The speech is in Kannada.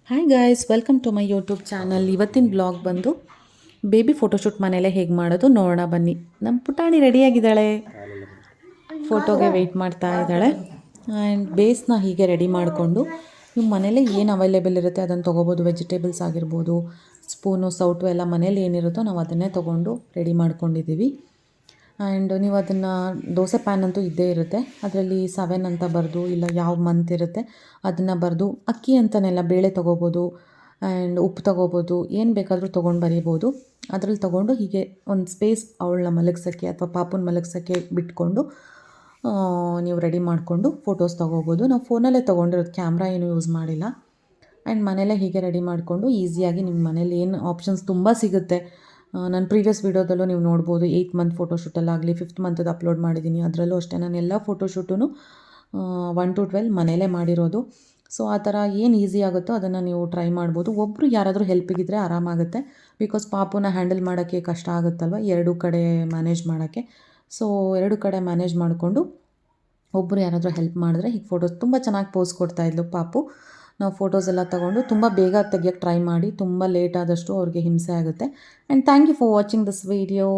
Hi guys, welcome to my YouTube channel. ಇವತ್ತಿನ ಬ್ಲಾಗ್ ಬಂದು ಬೇಬಿ ಫೋಟೋಶೂಟ್ ಮನೇಲೆ ಹೇಗೆ ಮಾಡೋದು ನೋಡೋಣ ಬನ್ನಿ. ನಮ್ಮ ಪುಟಾಣಿ ರೆಡಿಯಾಗಿದ್ದಾಳೆ, ಫೋಟೋಗೆ ವೆಯ್ಟ್ ಮಾಡ್ತಾ ಇದ್ದಾಳೆ. ಆ್ಯಂಡ್ ಬೇಸ್ನ ಹೀಗೆ ರೆಡಿ ಮಾಡಿಕೊಂಡು ನಿಮ್ಮ ಮನೇಲಿ ಏನು ಅವೈಲೇಬಲ್ ಇರುತ್ತೆ ಅದನ್ನು ತೊಗೋಬೋದು. ವೆಜಿಟೇಬಲ್ಸ್ ಆಗಿರ್ಬೋದು, ಸ್ಪೂನು, ಸೌಟು ಎಲ್ಲ ಮನೇಲಿ ಏನಿರುತ್ತೋ ನಾವು ಅದನ್ನೇ ತೊಗೊಂಡು ರೆಡಿ ಮಾಡ್ಕೊಂಡಿದ್ದೀವಿ. ಆ್ಯಂಡ್ ನೀವು ಅದನ್ನು ದೋಸೆ ಪ್ಯಾನ್ ಅಂತೂ ಇದ್ದೇ ಇರುತ್ತೆ, ಅದರಲ್ಲಿ 7 ಅಂತ ಬರೆದು, ಇಲ್ಲ ಯಾವ ಮಂತ್ ಇರುತ್ತೆ ಅದನ್ನು ಬರೆದು, ಅಕ್ಕಿ ಅಂತನೆಲ್ಲ ಬೇಳೆ ತೊಗೋಬೋದು ಆ್ಯಂಡ್ ಉಪ್ಪು ತೊಗೋಬೋದು, ಏನು ಬೇಕಾದರೂ ತೊಗೊಂಡು ಬರೀಬೋದು. ಅದರಲ್ಲಿ ತೊಗೊಂಡು ಹೀಗೆ ಒಂದು ಸ್ಪೇಸ್ ಅವಳನ್ನ ಮಲಗ್ಸೋಕ್ಕೆ ಅಥವಾ ಪಾಪುನ ಮಲಗ್ಸೋಕ್ಕೆ ಬಿಟ್ಕೊಂಡು ನೀವು ರೆಡಿ ಮಾಡಿಕೊಂಡು ಫೋಟೋಸ್ ತೊಗೋಬೋದು. ನಾವು ಫೋನಲ್ಲೇ ತೊಗೊಂಡಿರೋದು, ಕ್ಯಾಮ್ರಾ ಏನೂ ಯೂಸ್ ಮಾಡಿಲ್ಲ. ಆ್ಯಂಡ್ ಮನೇಲೇ ಹೀಗೆ ರೆಡಿ ಮಾಡಿಕೊಂಡು ಈಸಿಯಾಗಿ ನಿಮ್ಮ ಮನೇಲಿ ಏನು ಆಪ್ಷನ್ಸ್ ತುಂಬ ಸಿಗುತ್ತೆ. ನನ್ನ ಪ್ರೀವಿಯಸ್ ವೀಡಿಯೋದಲ್ಲೂ ನೀವು ನೋಡ್ಬೋದು, 8 ಮಂತ್ ಫೋಟೋಶೂಟಲ್ಲಾಗಲಿ 5th ಮಂತದ್ದು ಅಪ್ಲೋಡ್ ಮಾಡಿದ್ದೀನಿ. ಅದರಲ್ಲೂ ಅಷ್ಟೇ ನಾನು ಎಲ್ಲ ಫೋಟೋಶೂಟೂ 1 to 12 ಮನೇಲೇ ಮಾಡಿರೋದು. ಸೊ ಆ ಥರ ಏನು ಈಸಿ ಆಗುತ್ತೋ ಅದನ್ನು ನೀವು ಟ್ರೈ ಮಾಡ್ಬೋದು. ಒಬ್ಬರು ಯಾರಾದರೂ ಹೆಲ್ಪಿಗಿದ್ರೆ ಆರಾಮಾಗುತ್ತೆ, ಬಿಕಾಸ್ ಪಾಪುನ ಹ್ಯಾಂಡಲ್ ಮಾಡೋಕ್ಕೆ ಕಷ್ಟ ಆಗುತ್ತಲ್ವ, 2 ಕಡೆ ಮ್ಯಾನೇಜ್ ಮಾಡೋಕ್ಕೆ. ಸೊ 2 ಕಡೆ ಮ್ಯಾನೇಜ್ ಮಾಡಿಕೊಂಡು ಒಬ್ಬರು ಯಾರಾದರೂ ಹೆಲ್ಪ್ ಮಾಡಿದ್ರೆ ಹೀಗೆ ಫೋಟೋಸ್ ತುಂಬ ಚೆನ್ನಾಗಿ ಪೋಸ್ ಕೊಡ್ತಾಯಿದ್ಲು ಪಾಪು. ನಾವು ಫೋಟೋಸ್ ಎಲ್ಲ ತೊಗೊಂಡು ತುಂಬ ಬೇಗ ತೆಗಿಯೋಕ್ಕೆ ಟ್ರೈ ಮಾಡಿ, ತುಂಬ ಲೇಟ್ ಆದಷ್ಟು ಅವ್ರಿಗೆ ಹಿಂಸೆ ಆಗುತ್ತೆ. And thank you for watching this video.